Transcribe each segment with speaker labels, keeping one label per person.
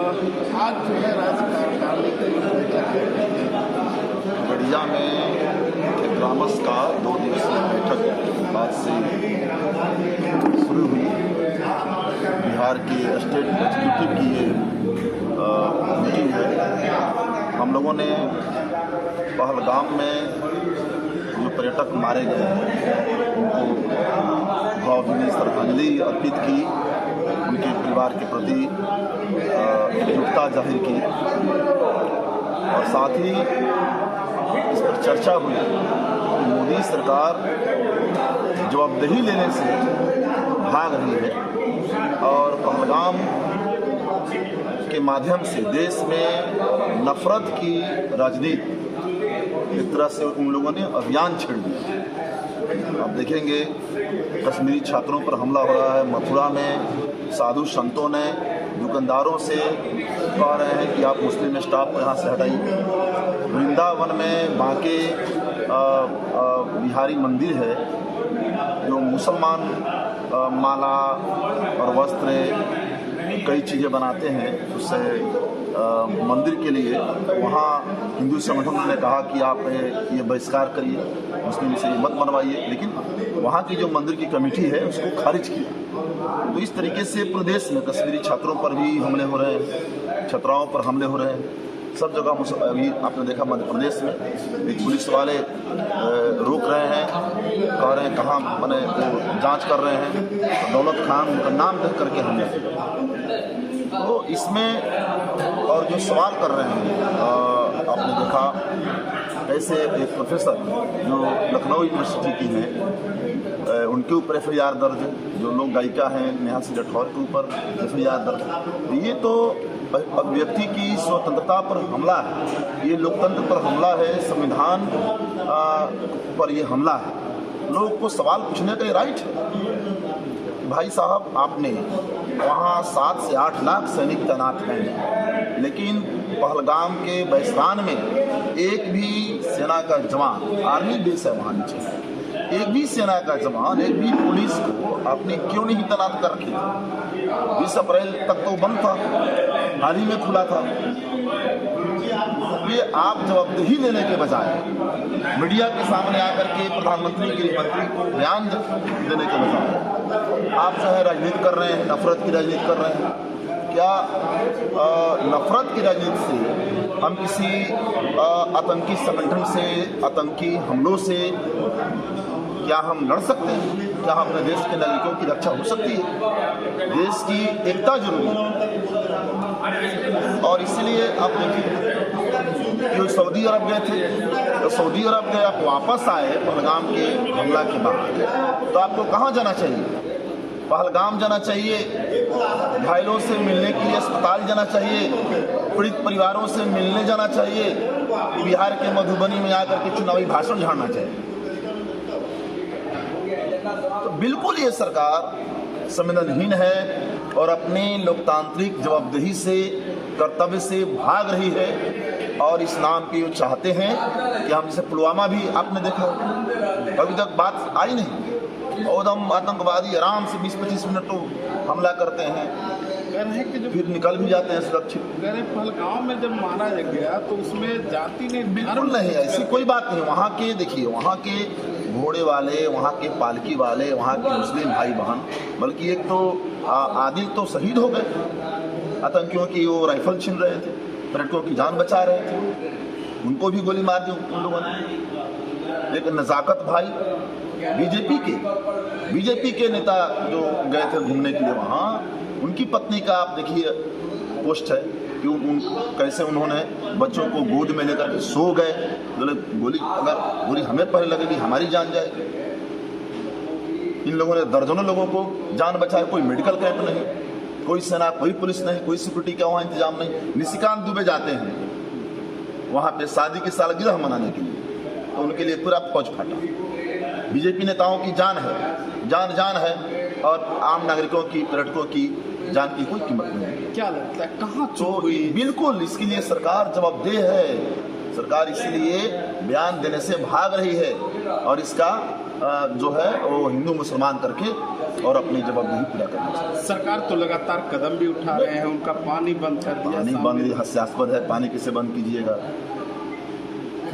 Speaker 1: आज जो है राज्य कार्यकारिणी की
Speaker 2: गड़िया में ग्रामस का 2 दिवसीय बैठक आज से शुरू हुई। बिहार की स्टेट एग्जीक्यूटिव की ये मीटिंग है। हम लोगों ने पहलगाम में जो पर्यटक मारे गए उनको भावभीनी श्रद्धांजलि अर्पित की, उनके परिवार के प्रति एकजुटता जाहिर की और साथ ही इस पर चर्चा हुई कि मोदी सरकार जवाबदेही लेने से भाग रही है और पहलगाम के माध्यम से देश में नफरत की राजनीति एक तरह से उन लोगों ने अभियान छेड़ दिया। आप देखेंगे कश्मीरी छात्रों पर हमला हो रहा है। मथुरा में साधु संतों ने दुकानदारों से कह रहे हैं कि आप मुस्लिम स्टाफ को यहाँ से हटाइए। वृंदावन में बांके बिहारी मंदिर है जो मुसलमान माला और वस्त्र कई चीज़ें बनाते हैं उससे मंदिर के लिए। वहाँ हिंदू संगठनों ने कहा कि आप ये बहिष्कार करिए, मुस्लिम से मत बनवाइए, लेकिन वहाँ की जो मंदिर की कमेटी है उसको खारिज किया। तो इस तरीके से प्रदेश में कश्मीरी छात्रों पर भी हमले हो रहे हैं, छात्राओं पर हमले हो रहे हैं सब जगह। अभी आपने देखा मध्य प्रदेश में एक पुलिस वाले रोक रहे हैं, कह रहे हैं कहाँ मैंने जांच कर रहे हैं, दौलत खान उनका नाम देख करके हमले। तो इसमें और जो सवाल कर रहे हैं आपने देखा ऐसे एक प्रोफेसर जो लखनऊ यूनिवर्सिटी की हैं उनके ऊपर FIR दर्ज, जो लोग गायिका हैं नेहा सिंह राठौर के ऊपर FIR दर्ज। ये तो व्यक्ति की स्वतंत्रता पर हमला है, ये लोकतंत्र पर हमला है, संविधान पर ये हमला है। लोगों को सवाल पूछने का राइट है। भाई साहब, आपने वहाँ 7 से 8 लाख सैनिक तैनात हैं, लेकिन पहलगाम के बैसरान में एक भी सेना का जवान, आर्मी बेस है वहाँ नीचे, एक भी सेना का जवान, एक भी पुलिस को आपने क्यों नहीं तैनात कर रखे? 20 अप्रैल तक तो बंद था, हाल ही में खुला था। ये आप जवाबदेही लेने के बजाय मीडिया के सामने आकर के प्रधानमंत्री गृहमंत्री को बयान देने के बजाय आप जो है राजनीति कर रहे हैं, नफरत की राजनीति कर रहे हैं। क्या नफरत की राजनीति से हम किसी आतंकी संगठन से, आतंकी हमलों से क्या हम लड़ सकते हैं? क्या अपने देश के नागरिकों की रक्षा हो सकती है? देश की एकता जरूरी है। और इसीलिए आप देखिए जो सऊदी अरब गए थे, तो सऊदी अरब गए, आप वापस आए पहलगाम के हमला के बाद, तो आपको कहाँ जाना चाहिए? पहलगाम जाना चाहिए, घायलों से मिलने के लिए अस्पताल जाना चाहिए, पीड़ित परिवारों से मिलने जाना चाहिए, बिहार के मधुबनी में आकर के चुनावी भाषण झाड़ना चाहिए। तो बिल्कुल ये सरकार संवेदनहीन है और अपनी लोकतांत्रिक जवाबदेही से, कर्तव्य से भाग रही है। और इस नाम के वो चाहते हैं कि हम जैसे पुलवामा भी आपने देखा, अभी तक बात आई नहीं, और हम आतंकवादी आराम से 20-25 मिनट तो हमला करते हैं, फिर निकल भी जाते हैं सुरक्षित।
Speaker 1: पहलगाम में जब मारा गया तो उसमें जाति ने
Speaker 2: बिल्कुल नहीं, ऐसी कोई बात नहीं। वहाँ के देखिए, वहाँ के घोड़े वाले, वहाँ के पालकी वाले, वहाँ के मुस्लिम भाई बहन, बल्कि एक तो आदिल तो शहीद हो गए आतंकियों की, वो राइफल छीन रहे थे, पर्यटकों की जान बचा रहे थे, उनको भी गोली मार दी उन लोगों ने। लेकिन नजाकत भाई बीजेपी के नेता जो गए थे घूमने के लिए वहाँ, उनकी पत्नी का आप देखिए पोस्ट है कि कैसे उन्होंने बच्चों को गोद में लेकर के सो गए। गोली अगर गोली हमें पहले लगेगी हमारी जान जाएगी। इन लोगों ने दर्जनों लोगों को जान बचाई। कोई मेडिकल कैंप नहीं, कोई सेना, कोई पुलिस नहीं, कोई सिक्योरिटी का वहाँ इंतजाम नहीं। निशिकांत दुबे जाते हैं वहाँ पे शादी की सालगिरह मनाने के लिए, तो उनके लिए पूरा फौज फटा। बीजेपी नेताओं की जान है, जान है, और आम नागरिकों की, पर्यटकों की जान की कोई कीमत नहीं।
Speaker 1: क्या लगता है कहाँ
Speaker 2: तो बिल्कुल इसके लिए सरकार जवाबदेह है। सरकार इसीलिए बयान देने से भाग रही है और इसका जो है वो हिंदू मुसलमान करके और अपनी जवाबदेही पूरा करना चाहिए।
Speaker 1: सरकार तो लगातार कदम भी उठा रहे हैं, उनका पानी बंद कर दिया।
Speaker 2: पानी बंद हास्यास्पद है, पानी किसे बंद कीजिएगा?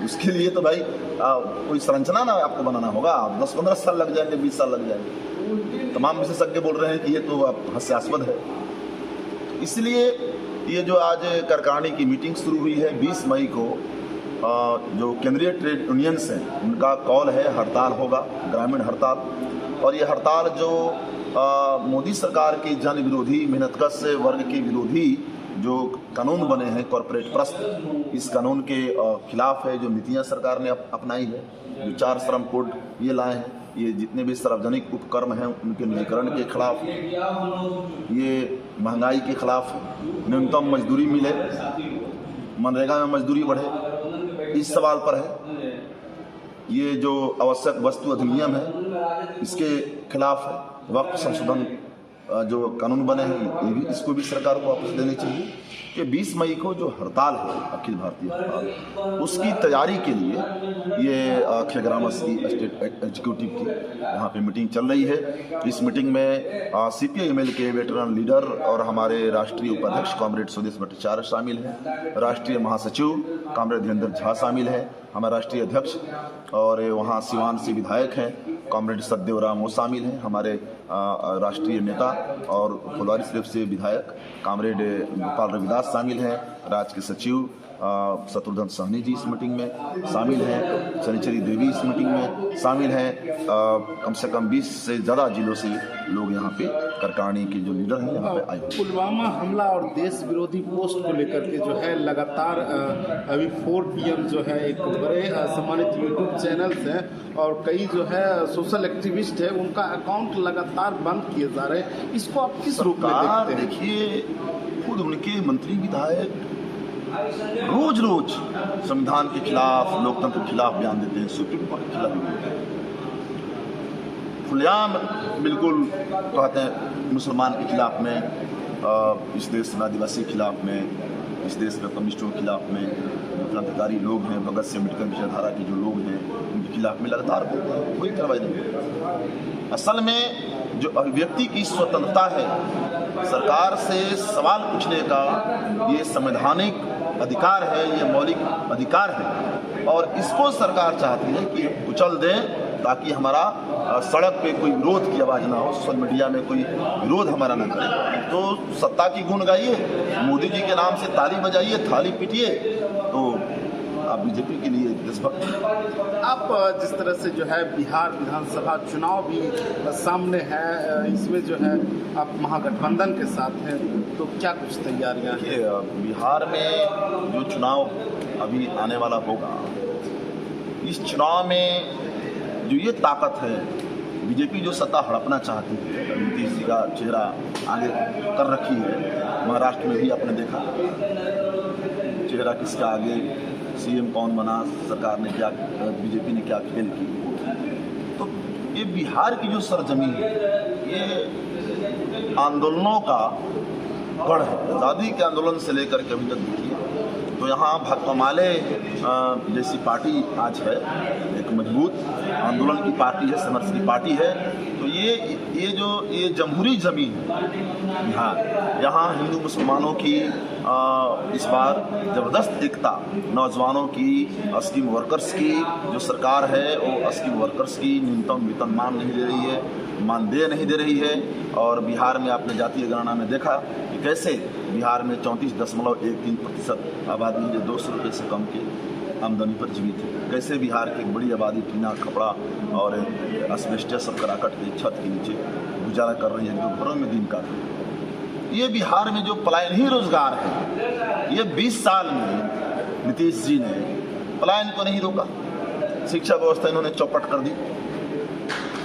Speaker 2: उसके लिए तो भाई कोई संरचना ना आपको बनाना होगा, 10-15 साल लग जाएंगे, 20 साल लग जाएंगे। तमाम विशेषज्ञ बोल रहे हैं कि ये तो हास्यास्पद है। इसलिए ये जो आज करकानी की मीटिंग शुरू हुई है 20 मई को, जो केंद्रीय ट्रेड यूनियंस हैं उनका कॉल है हड़ताल होगा, ग्रामीण हड़ताल। और ये हड़ताल जो मोदी सरकार की जन विरोधी, मेहनतकश वर्ग के विरोधी जो कानून बने हैं कॉरपोरेट ट्रस्ट, इस कानून के खिलाफ है। जो नीतियां सरकार ने अपनाई है, जो 4 श्रम कोड ये लाए हैं, ये जितने भी सार्वजनिक उपक्रम हैं उनके निजीकरण के खिलाफ, ये महंगाई के खिलाफ, न्यूनतम मजदूरी मिले, मनरेगा में मजदूरी बढ़े, इस सवाल पर है। ये जो आवश्यक वस्तु अधिनियम है इसके खिलाफ है। वक्फ संशोधन जो कानून बने हैं ये भी, इसको भी सरकार को वापस देनी चाहिए। कि 20 मई को जो हड़ताल है, अखिल भारतीय हड़ताल, उसकी तैयारी के लिए ये अक्षय ग्रामस की स्टेट एग्जीक्यूटिव की यहाँ पे मीटिंग चल रही है। इस मीटिंग में CPI-ML के वेटरन लीडर और हमारे राष्ट्रीय उपाध्यक्ष कॉमरेड सुदेश भट्टाचार्य शामिल हैं, राष्ट्रीय महासचिव कॉमरेड धीरेन्द्र झा शामिल हैं, हमारे राष्ट्रीय अध्यक्ष, और वहाँ सिवान से विधायक हैं कॉमरेड सतदेव राम वो शामिल हैं, हमारे राष्ट्रीय नेता और फुलवारी शरीफ से विधायक कॉमरेड गोपाल रविदास शामिल हैं, राज्य के सचिव शत्रुघ्न सहनी जी इस मीटिंग में शामिल हैं, शनिचरी देवी इस मीटिंग में शामिल हैं। कम से कम 20 से ज़्यादा जिलों से लोग यहाँ पे करकानी के जो लीडर हैं यहाँ पे आए।
Speaker 1: पुलवामा हमला और देश विरोधी पोस्ट को लेकर के जो है लगातार अभी 4 PM जो है एक बड़े सम्मानित यूट्यूब चैनल्स हैं और कई जो है सोशल एक्टिविस्ट है, उनका अकाउंट लगातार बंद किए जा रहे हैं। इसको आप किस रूप में देखते हैं?
Speaker 2: देखिए, खुद उनके मंत्री विधायक रोज रोज संविधान के खिलाफ, लोकतंत्र के खिलाफ बयान देते हैं, सुप्रीम कोर्ट के खिलाफ भी बोलते हैं, खुलेआम बिल्कुल कहते हैं मुसलमान के खिलाफ में, इस देश में आदिवासी के खिलाफ में, इस देश में कम्युनिस्टों के खिलाफ में, जो क्रांतिकारी लोग हैं, भगत सिंह अम्बेडकर विचारधारा के जो लोग हैं उनके खिलाफ में लगातार बोलते हैं, कोई कार्रवाई नहीं। असल में जो अभिव्यक्ति की स्वतंत्रता है, सरकार से सवाल पूछने का ये संवैधानिक अधिकार है, ये मौलिक अधिकार है, और इसको सरकार चाहती है कि कुचल दें ताकि हमारा सड़क पे कोई विरोध की आवाज़ ना हो, सोशल मीडिया में कोई विरोध हमारा ना करे। तो सत्ता की गुण गाइए, मोदी जी के नाम से ताली बजाइए, थाली पीटिए, तो आप बीजेपी के लिए देशभक्त।
Speaker 1: आप जिस तरह से जो है बिहार विधानसभा चुनाव भी सामने है, इसमें जो है आप महागठबंधन के साथ हैं, तो क्या कुछ तैयारियां हैं?
Speaker 2: बिहार में जो चुनाव अभी आने वाला होगा, इस चुनाव में जो ये ताकत है, बीजेपी जो सत्ता हड़पना चाहती है, नीतीश जी का चेहरा आगे कर रखी है। महाराष्ट्र में भी आपने देखा चेहरा किसका आगे, CM कौन बना, सरकार ने क्या, बीजेपी ने क्या खेल की। तो ये बिहार की जो सरजमीन है, ये आंदोलनों का गढ़ है। आज़ादी के आंदोलन से लेकर के अभी तक देखिए तो यहाँ भाकपा माले जैसी पार्टी आज है, एक मजबूत आंदोलन की पार्टी है, संघर्ष की पार्टी है। तो ये जमहूरी ज़मीन है बिहार, यहाँ हिंदू मुसलमानों की इस बार ज़बरदस्त एकता, नौजवानों की, स्कीम वर्कर्स की जो सरकार है वो स्कीम वर्कर्स की न्यूनतम वेतनमान नहीं दे रही है, मानदेय नहीं दे रही है। और बिहार में आपने जातीय गणना में देखा कि कैसे बिहार में 34.13% आबादी जो 200 रुपये से कम के आमदनी पर जीवित है। कैसे बिहार की एक बड़ी आबादी टीना, कपड़ा और एस्बेस्टस और कराकट के छत के नीचे गुजारा कर रही है, जो घरों में दिन काट रही है। ये बिहार में जो पलायन ही रोजगार है, ये 20 साल में नीतीश जी ने पलायन को नहीं रोका। शिक्षा व्यवस्था इन्होंने चौपट कर दी,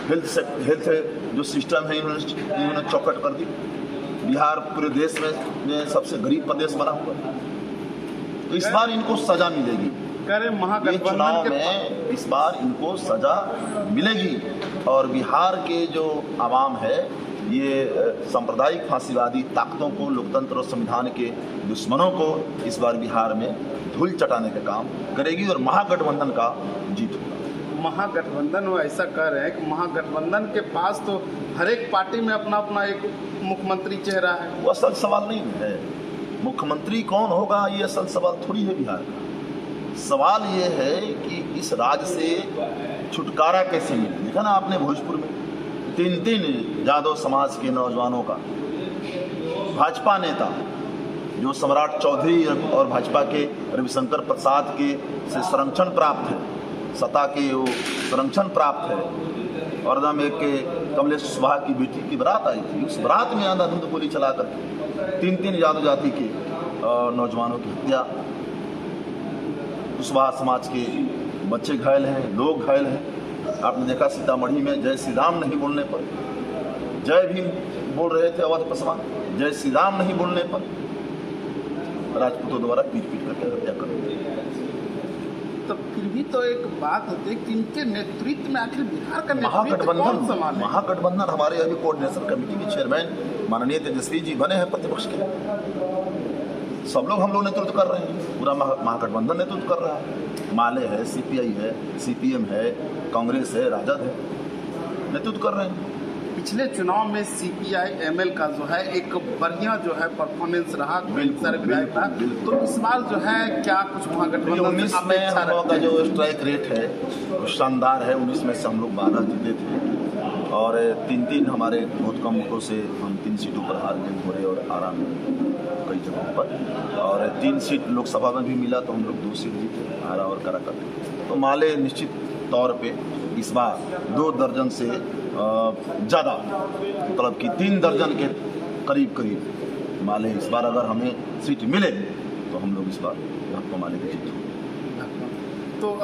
Speaker 2: हेल्थ जो सिस्टम है इन्होंने चौपट कर दी। बिहार पूरे देश में सबसे गरीब प्रदेश बना हुआ है। तो इस बार इनको सजा मिलेगी,
Speaker 1: महागठबंधन
Speaker 2: में इस बार इनको सजा मिलेगी। और बिहार के जो आवाम है, ये सांप्रदायिक फांसीवादी ताकतों को, लोकतंत्र और संविधान के दुश्मनों को इस बार बिहार में धूल चटाने का काम करेगी और महागठबंधन का जीत होगा।
Speaker 1: महागठबंधन वो ऐसा कह रहे हैं कि महागठबंधन के पास तो हर एक पार्टी में अपना अपना एक मुख्यमंत्री चेहरा है।
Speaker 2: वो असल सवाल नहीं है मुख्यमंत्री कौन होगा, ये असल सवाल थोड़ी है बिहार का। सवाल ये है कि इस राज्य से छुटकारा कैसे मिले। देखा ना आपने भोजपुर में 3 यादव समाज के नौजवानों का भाजपा नेता जो सम्राट चौधरी और भाजपा के रविशंकर प्रसाद के से संरक्षण प्राप्त है, सत्ता के वो संरक्षण प्राप्त है, और एकदम एक कमलेश कुशवाहा की बेटी की बारात आई थी, उस बारात में अंधाधुंध गोली चला करके 3 यादव जाति के नौजवानों की हत्या। कुशवाहा समाज के बच्चे घायल हैं, लोग घायल हैं। आपने देखा सीतामढ़ी में जय श्री राम नहीं बोलने पर, जय भीम बोल रहे थे अवध पसवान, जय श्री राम नहीं बोलने पर राजपूतों द्वारा पीट करके हत्या कर दी।
Speaker 1: तो फिर भी तो एक बात होती है कि इनके नेतृत्व में आखिर बिहार का नेतृत्व कौन संभाले?
Speaker 2: महागठबंधन हमारे अभी कोऑर्डिनेशन कमेटी के चेयरमैन माननीय तेजस्वी जी बने हैं प्रतिपक्ष के। सब लोग हम लोग नेतृत्व कर रहे हैं, पूरा महागठबंधन नेतृत्व कर रहा है। माले है, सीपीआई है, सीपीएम है, कांग्रेस है, राजद है, नेतृत्व कर रहे हैं।
Speaker 1: पिछले चुनाव में सीपीआई एमएल का जो है एक बढ़िया जो है परफॉर्मेंस रहा, सारे विधायक था। तो इस बार जो है क्या कुछ महागठबंधन
Speaker 2: 19 में हम लोग का जो स्ट्राइक रेट है वो शानदार है। 19 में से हम लोग 12 जीते थे और 3 हमारे बहुत कम वोटों से हम 3 सीटों पर हार गए, भोरे और आरा में कई जगहों पर, और 3 सीट लोकसभा में भी मिला तो हम लोग 2 सीट जीते, आरा और काराकाट। तो माले निश्चित तौर पे इस बार 2 दर्जन से ज़्यादा, मतलब कि 3 दर्जन के करीब माले इस बार अगर हमें सीट मिले तो हम लोग इस बार आपको माले की जीत